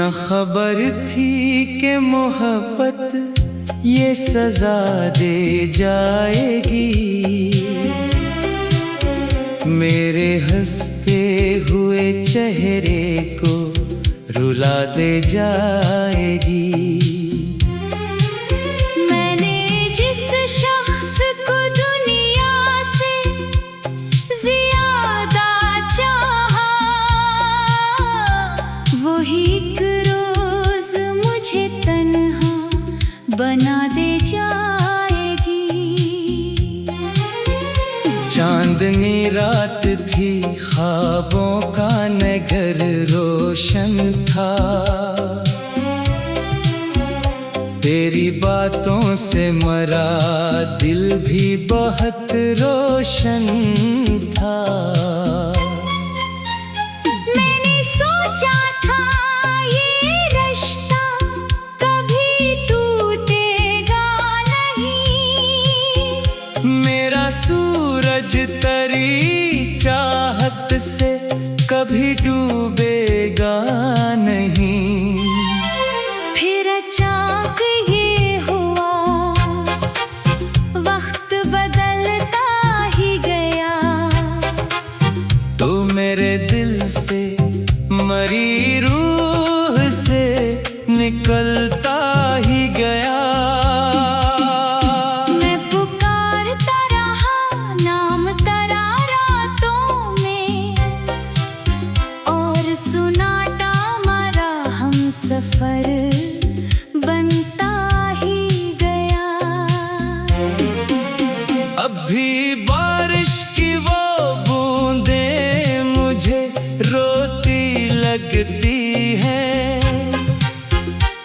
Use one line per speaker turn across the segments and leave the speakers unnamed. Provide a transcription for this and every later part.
न खबर थी कि मोहब्बत ये सजा दे जाएगी, मेरे हंसते हुए चेहरे को रुला दे जाएगी।
मैंने जिस शख्स को दुनिया से ज्यादा चाहा, वही एक रोज मुझे तन्हा बना दे जाएगी।
चांदनी रात थी, ख्वाबों का नगर रोशन था, तेरी बातों से मरा दिल भी बहुत रोशन था।
मैंने सोचा था ये रिश्ता कभी टूटेगा नहीं,
मेरा सूरज तेरी चाहत से कभी डूबेगा नहीं।
फिर अचानक ये हुआ, वक्त बदलता ही गया,
तो मेरे दिल से मरी रूह से निकलता ही गया।
मैं पुकारता रहा नाम तेरा रातों में, और सुनाटा मारा हम सफर बनता ही गया।
अब भी बारिश की वो बूंदें मुझे रोती लगती हैं,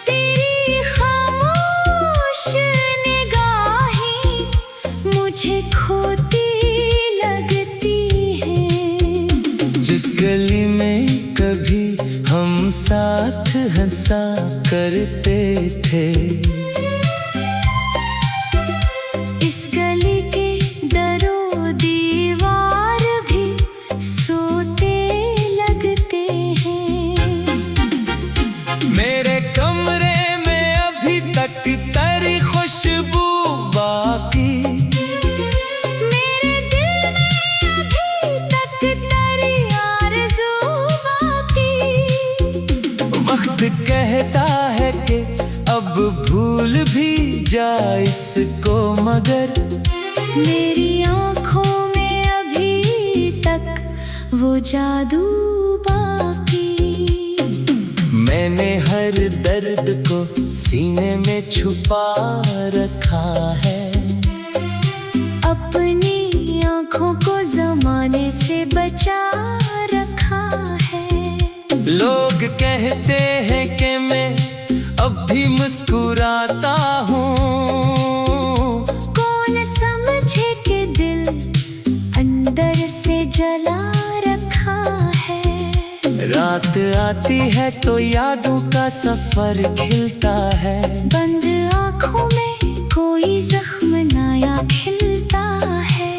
तेरी खामोश निगाहें मुझे खोती लगती हैं।
जिस गली में कभी हम साथ हंसा करते थे,
इस गली के दरो दीवार भी सोते लगते हैं।
मेरे कमरे में अभी तक तेरी खुशबू बाकी,
मेरे दिल में अभी तक तेरी आरज़ू बाकी।
वक्त कहता है कि अब भूल भी जा इसको, मगर
मेरी आँखों में अभी तक वो जादू बाकी।
मैंने हर दर्द को सीने में छुपा रखा है,
अपनी आँखों को ज़माने से बचा रखा है।
लोग कहते हैं कि मैं अब भी मुस्कुराता हूँ,
कौन समझे कि दिल अंदर से जला रखा है।
रात आती है तो यादों का सफर खिलता है,
बंद आँखों में कोई जख्म नया खिलता है।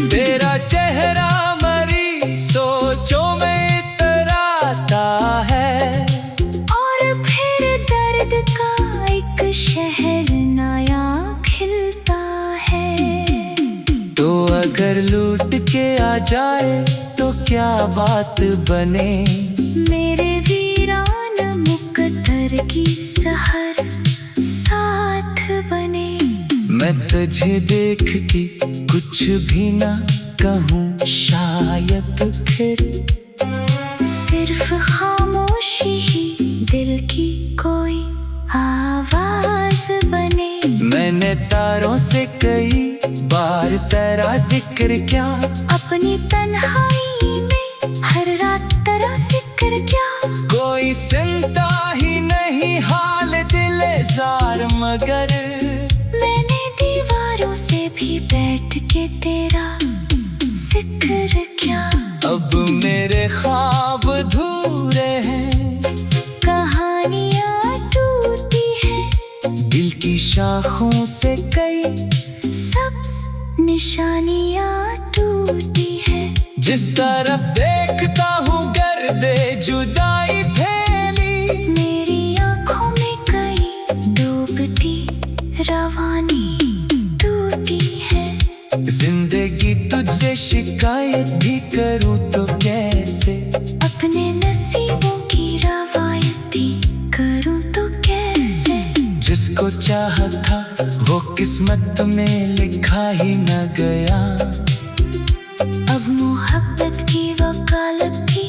तेरा चेहरा मरी सोचों में इतराता है,
और फिर दर्द का एक शहर नया खिलता है।
तो अगर लूट के आ जाए तो क्या बात बने,
मेरे वीरान मुकद्दर की सहर साथ बने।
मैं तुझे देख के कुछ भी ना कहूँ शायद, फिर
सिर्फ खामोशी ही दिल की कोई आवाज बने।
मैंने तारों से कई बार तेरा जिक्र किया,
अपनी तन्हाई में हर रात तेरा जिक्र किया,
कोई सुनता ही नहीं हाल दिलेज़ार, मगर
मैंने दीवारों से भी बैठ के तेरा जिक्र किया।
अब मेरे ख्वाब अधूरे हैं,
कहानियाँ टूटी हैं,
दिल की शाखों से कई
सब्ज निशानियाँ टूटी हैं।
जिस तरफ देखता हूँ गर्दे जुदाई
रवानी टूटी है।
जिंदगी तुझसे शिकायत भी करूं तो कैसे,
अपने नसीबों की रवायती करूं तो कैसे।
जिसको चाहा था वो किस्मत में लिखा ही न गया।
अब मोहब्बत की वकालत भी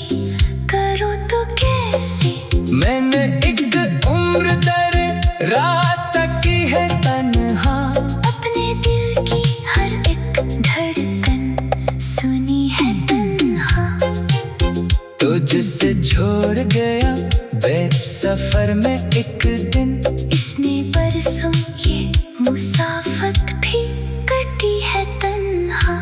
करूं तो कैसे।
मैंने एक उम्र दर रात की है तन्हा,
अपने दिल की हर एक धड़कन सुनी है तन्हा।
तुझसे छोड़ गया बैठ सफर में एक दिन,
इसने बरसों ये मुसाफत भी कटी है तन्हा।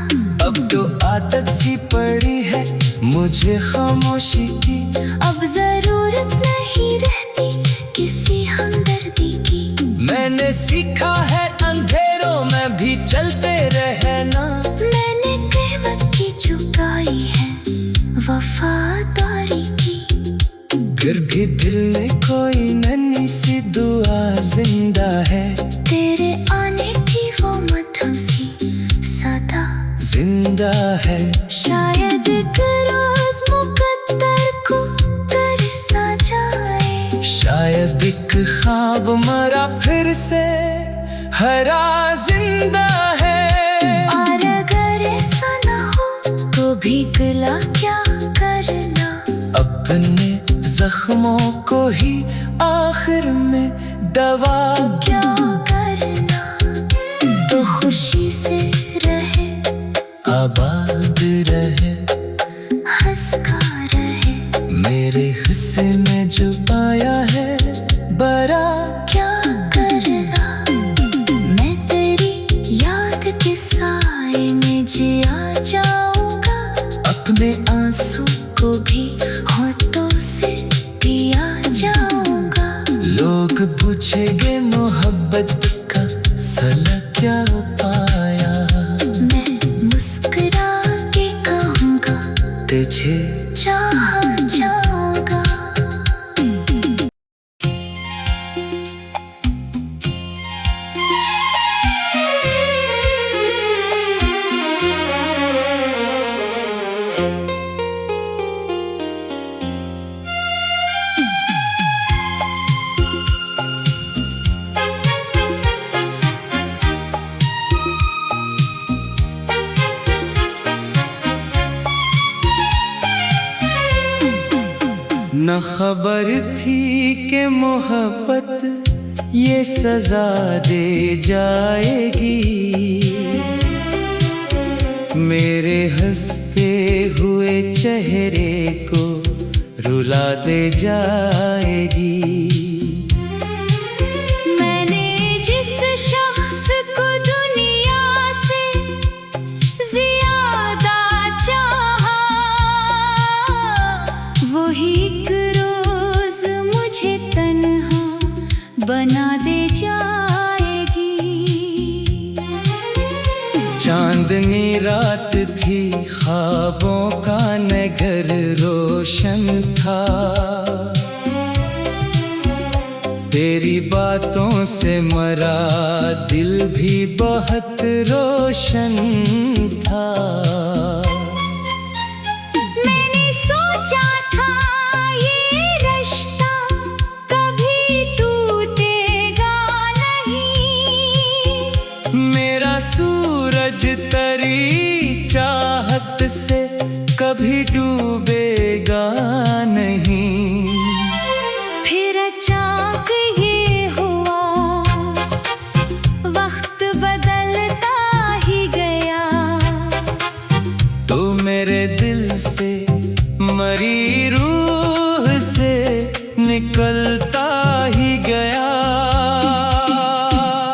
अब तो आदत सी पड़ी है मुझे खामोशी की।
अब जरूरत नहीं रहती किसी हमदर्दी की।
मैंने सीखा है अंधेरों में भी चलते रहना।
मैंने कीमत की चुकाई है वफादारी की।
फिर भी दिल में कोई नन्ही सी दुआ जिंदा है।
तेरे आने की वो मध्यम सी सदा
जिंदा है।
शायद एक रोज मुकद्दर को तरसा जाए।
शायद एक ख्वाब मरा फिर से हरा जिंदा है।
और अगर ऐसा ना हो तो भी गिला क्या करना।
अपने जख्मों को ही आखिर में दवा
क्या करना। तो खुशी से रहे,
आबाद रहे,
हंसका रहे।
मेरे हिस्से में जो पाया है बड़ा
क्या करना। मैं तेरी याद के साए में जिया जाऊंगा।
अपने
आंसू को भी होठों से पिया जाऊंगा।
लोग पूछेंगे मोहब्बत का सला क्या पाया।
मैं मुस्कुरा के कहूँगा
तुझे
चाहा जाऊंगा।
न खबर थी कि मोहब्बत ये सजा दे जाएगी। मेरे हंसते हुए चेहरे को रुला दे जाएगी।
मैंने जिस शख्स को दुनिया से ज्यादा चाहा, वही एक रोज मुझे तन्हा बना दे जाएगी।
चांदनी रात थी, ख्वाबों का नगर रोशन था। तेरी बातों से मरा दिल भी बहुत रोशन था।
मैंने सोचा था ये रिश्ता कभी टूटेगा नहीं।
मेरा सूरज तेरी चाहत से कभी डूबेगा नहीं।
फिर अचानक ये हुआ, वक्त बदलता ही गया।
तो मेरे दिल से मरी रूह से निकलता ही गया।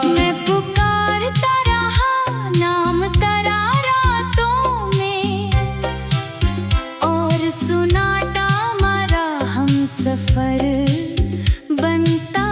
मैं पुकारता रहा नाम तेरा रातों में, और सुनाटा हमारा हम सफर बनता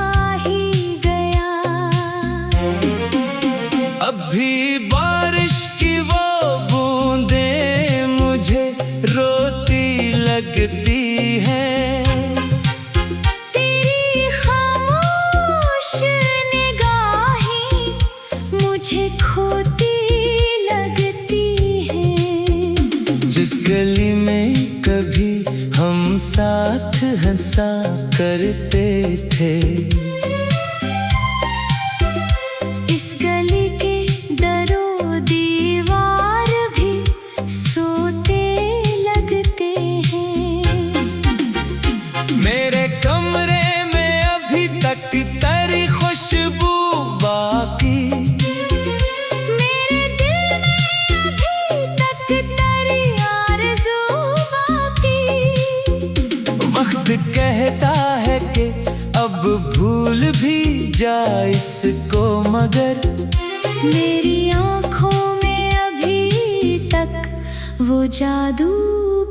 थे।
इस गली के दरो दीवार भी सोते लगते हैं।
मेरे कमरे में अभी तक तेरी खुशबू बाकी,
मेरे दिल में अभी तक तेरी आरज़ू बाकी।
वक्त कहता है कि अब भूल भी जा इसको, मगर
मेरी आँखों में अभी तक वो जादू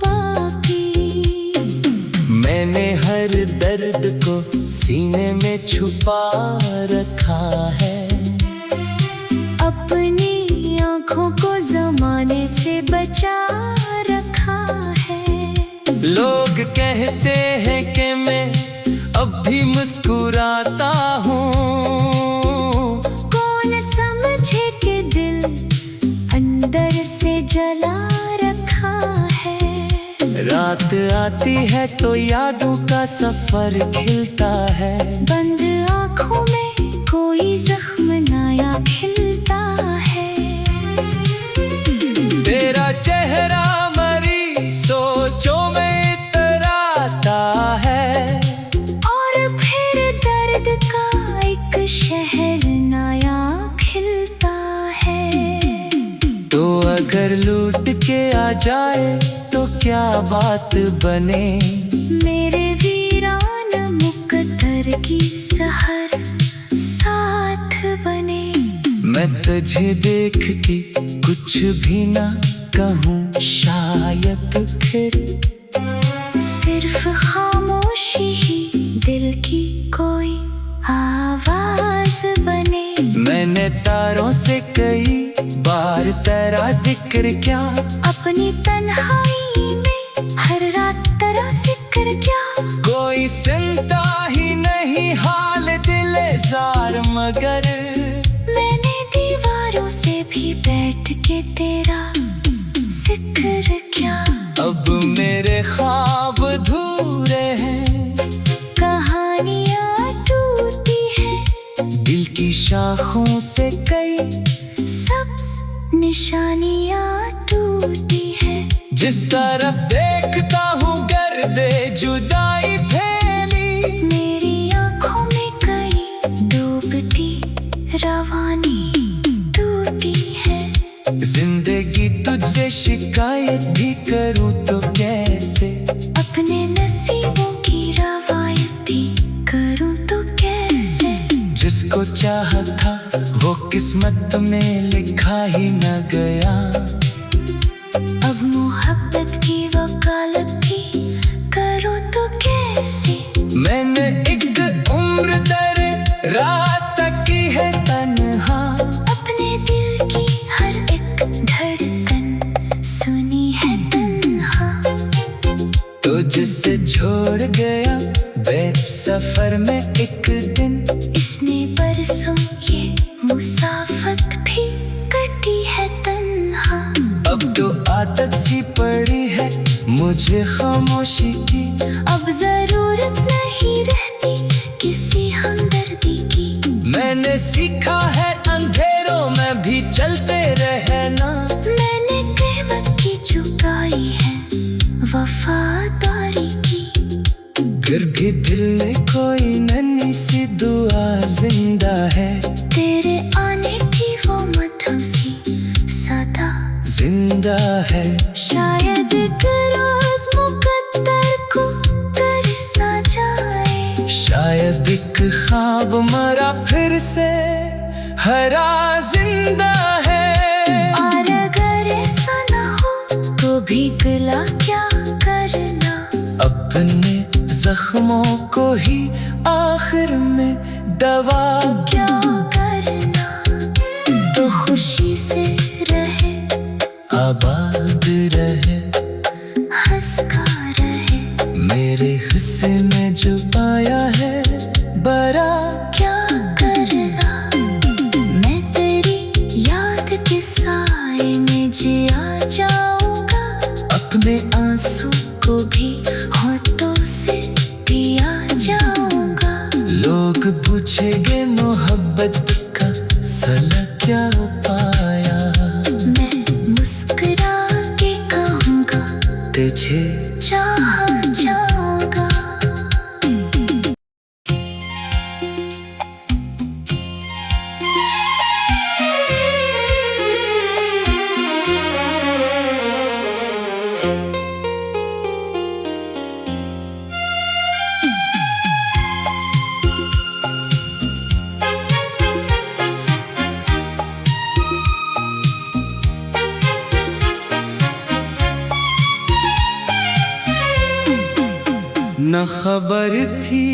बाकी।
मैंने हर दर्द को सीने में छुपा रखा है,
अपनी आँखों को ज़माने से बचा रखा है।
लोग कहते हैं कि मैं अब भी मुस्कुराता हूँ,
कौन समझे कि दिल अंदर से जला रखा है।
रात आती है तो यादों का सफर खिलता है।
बंद आँखों में कोई जख्म नया खिलता है।
तेरा चेहरा मरी सोचों में इतराता है,
और फिर दर्द का एक शहर नया खिलता है।
तो अगर लूट के आ जाए तो क्या बात बने,
मेरे वीरान मुकद्दर की सहर साथ बने।
मैं तुझे देख के कुछ भी ना कहूँ, शायद फिर
सिर्फ खामोशी ही दिल की कोई आवाज बने।
मैंने तारों से कई बार तेरा जिक्र किया,
अपनी तन्हाई में हर रात तेरा जिक्र क्या।
कोई सुनता ही नहीं हाल दिलेज़ार, मगर
मैंने दीवारों से भी बैठ के तेरा जिक्र क्या।
अब मेरे ख्वाब अधूरे हैं,
कहानियाँ टूटी है,
दिल की शाखों से कई
सब्ज निशानियाँ टूटी है।
जिस तरफ देखता हूँ गर्दे जुदाई फैली,
मेरी आँखों में कई डूबती रवानी टूटी है।
जिंदगी तुझसे शिकायत भी करूँ तो कैसे,
अपने नसीबों की रवायती करूँ तो कैसे।
जिसको चाहा था वो किस्मत में लिखा ही न गया,
अब मोहब्बत की वकालत भी करूँ तो कैसे।
मैंने एक उम्र दर रात तक की है तन्हा,
अपने दिल की हर एक धड़कन सुनी है तन्हा।
तो जिसे छोड़ गया बैठ सफर में एक दिन,
इसने बरसों ये मुसाफत भी कटी है तन्हा।
अब तो आदत सी पड़ी है मुझे खामोशी की,
अब जरूरत नहीं रहती किसी हमदर्दी की।
मैंने सीखा है अंधेरों में भी चलते रहना,
मैंने कीमत की चुकाई है वफादारी की।
फिर भी दिल में कोई नन्ही सी दुआ जिंदा है,
तेरे आने की वो मधुर सी सदा
जिंदा है।
शायद एक रोज मुकद्दर को तरसा जाए,
शायद एक ख्वाब मरा फिर से हरा जिंदा है।
और अगर ऐसा ना हो तो भी गिला क्या करना,
अपने जख्मों को ही आखिर में दवा
क्या करना। तो खुशी से रहे,
आबाद रहे,
हंसता रहे।
मेरे हिस्से में जो पाया है बरा
क्या करना, मैं तेरी याद के साए में जिया जाऊंगा।
अपने
आंसू को भी होठों से पिया जाऊंगा।
लोग पूछेंगे मोहब्बत का सला क्या पाया,
मैं मुस्कुरा के कहूँगा
तुझे
चाहा जाऊंगा।
न खबर थी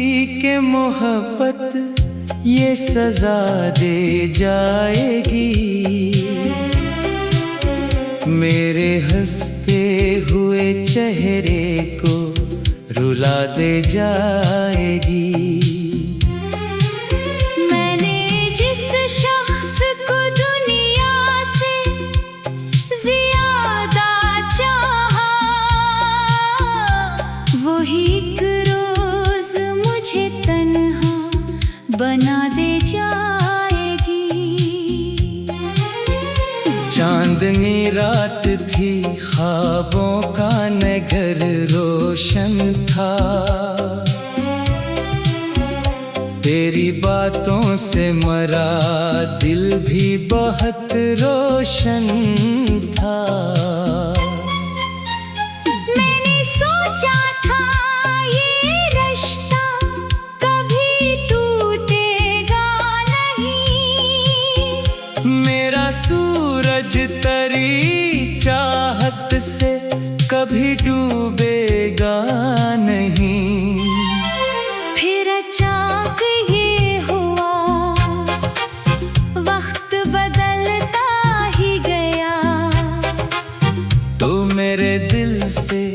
कि मोहब्बत ये सजा दे जाएगी, मेरे हंसते हुए चेहरे को रुला दे जाएगी।
मैंने जिस शख्स को दुनिया से ज्यादा चाहा, वही एक रोज मुझे तन्हा बना दे जाएगी।
चांदनी रात थी, ख्वाबों का नगर रोशन था, तेरी बातों से मरा दिल भी बहुत रोशन था।
मैंने सोचा था ये रिश्ता कभी टूटेगा नहीं,
मेरा सूरज तेरी चाहत से कभी डूबेगा नहीं।
फिर अचानक ये हुआ, वक्त बदलता ही गया,
तो मेरे दिल से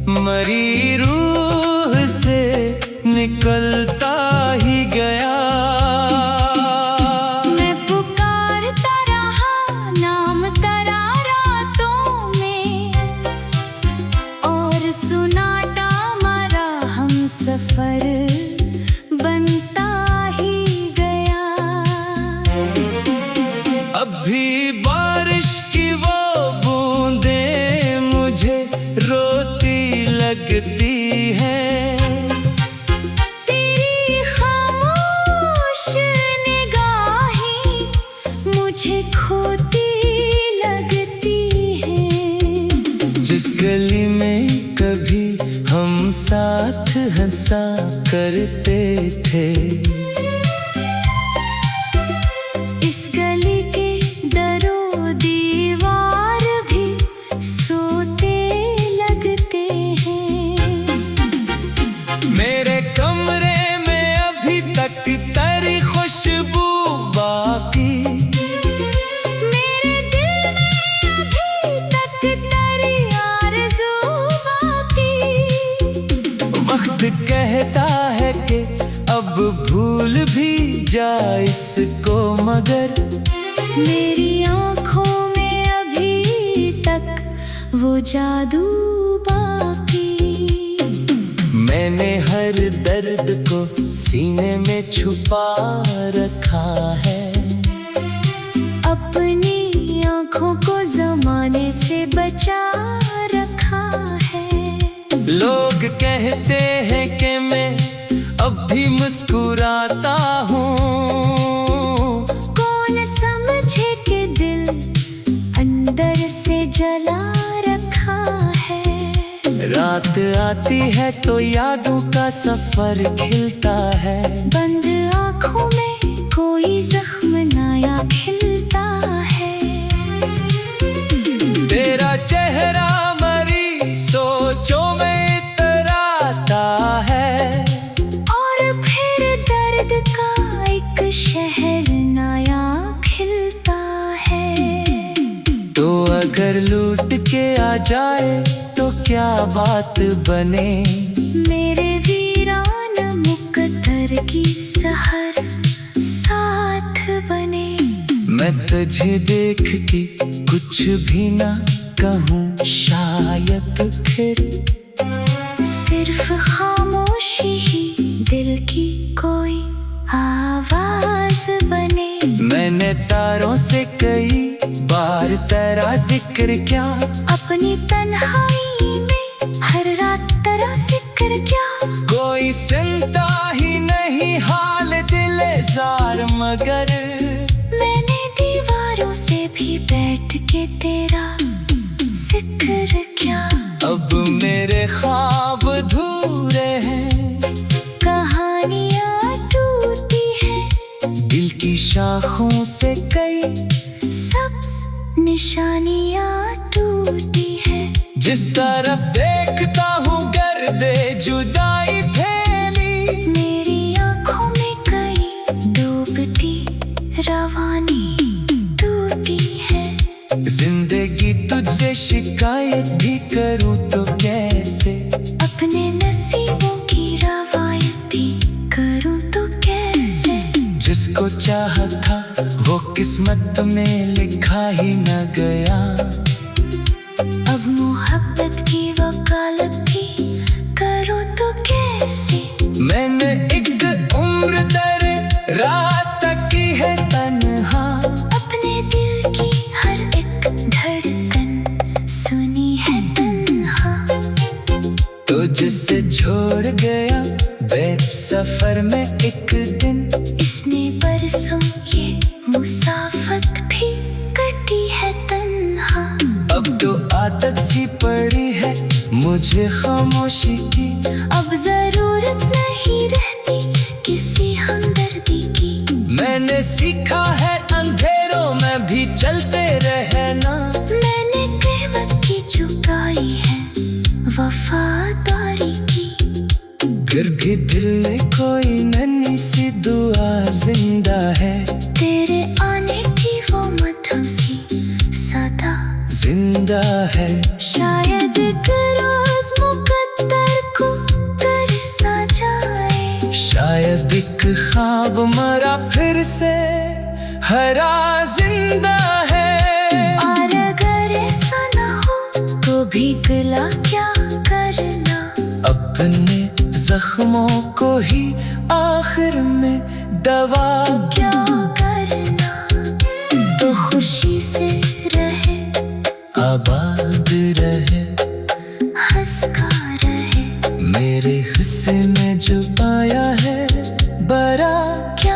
मरी रूह से निकलता ही गया।
मैं पुकारता रहा नाम तेरा रातों में, और सुनाटा मारा हम सफर बनता ही गया।
अब भी बारिश की वो बूंदें मुझे रोती लगती है,
तेरी खामोश निगाहें मुझे खोती लगती हैं।
जिस गली में कभी हम साथ हंसा करते थे,
इस गली के दरो दीवार भी सोते लगते हैं।
मेरे कमरे में अभी तक तेरी खुशबू बाकी,
मेरे दिल में अभी तक तेरी आरज़ू बाकी।
वक्त कहता है कि अब भूल भी जा इसको, मगर
मेरी आँखों में अभी तक वो जादू बाकी।
मैंने हर दर्द को सीने में छुपा रखा है,
अपनी आँखों को ज़माने से बचा रखा है।
लोग कहते हैं कि मैं अब भी मुस्कुराता हूँ,
कौन समझे कि दिल अंदर से जला रखा है।
रात आती है तो यादों का सफर खिलता है,
बंद आँखों में कोई जख्म नया खिलता है।
तेरा चेहरा मरी सोचों में इतराता है,
और फिर दर्द का एक शहर नया खिलता है।
तो अगर लूट के आ जाए तो क्या बात बने,
मेरे वीरान मुकद्दर की सहर साथ बने।
मैं तुझे देख के कुछ भी ना कहूँ, शायद फिर
सिर्फ खामोशी ही दिल की कोई
मैंने तारों से कई बार तेरा जिक्र क्या,
अपनी तन्हाई में हर रात तेरा जिक्र क्या।
कोई सुनता ही नहीं हाल दिलेज़ार, मगर
मैंने दीवारों से भी बैठ के तेरा जिक्र क्या।
अब मेरे ख्वाब अधूरे हैं,
कहानियाँ टूटी है,
दिल की शाखों से कई
सब्ज निशानियाँ टूटी है।
जिस तरफ देखता हूँ गर्दे जुदाई फैली,
मेरी आँखों में कई डूबती रवानी टूटी है।
जिंदगी तुझसे शिकायत भी करूँ तो कैसे,
अपने नसीबों की रवायत भी करूँ तो कैसे।
जिसको चाहा था वो किस्मत में लिखा ही न गया।
अब मोहब्बत की वकालत भी करूँ तो कैसे।
मैंने एक उम्र दर रात तक की है तन्हा,
अपने दिल की हर एक धड़कन सुनी है तन्हा।
तो जिससे छोड़ गया बैठ सफर में एक दिन,
इसने बरसों ये मुसाफत भी कटी है तन्हा।
अब तो आदत सी पड़ी है मुझे खामोशी की।
अब जरूरत नहीं रहती किसी हमदर्दी की।
मैंने सीखा है अंधेरों में भी चलते रहना,
मैंने कीमत की चुकाई है वफादारी की।
फिर भी दिल में कोई नन्ही सी दुआ जिंदा है,
तेरे आने की वो मध्यम सी सदा
जिंदा है।
शायद एक रोज मुकद्दर को तरसा जाए,
शायद एक ख्वाब मरा फिर से हरा जिंदा है।
और अगर ऐसा ना हो तो भी गिला क्या करना।
अपने जख्मों को ही आखिर में दवा
क्या करना, तो खुशी से रहे,
आबाद रहे,
हंसका रहे।
मेरे हिस्से में जो आया है बरा
क्या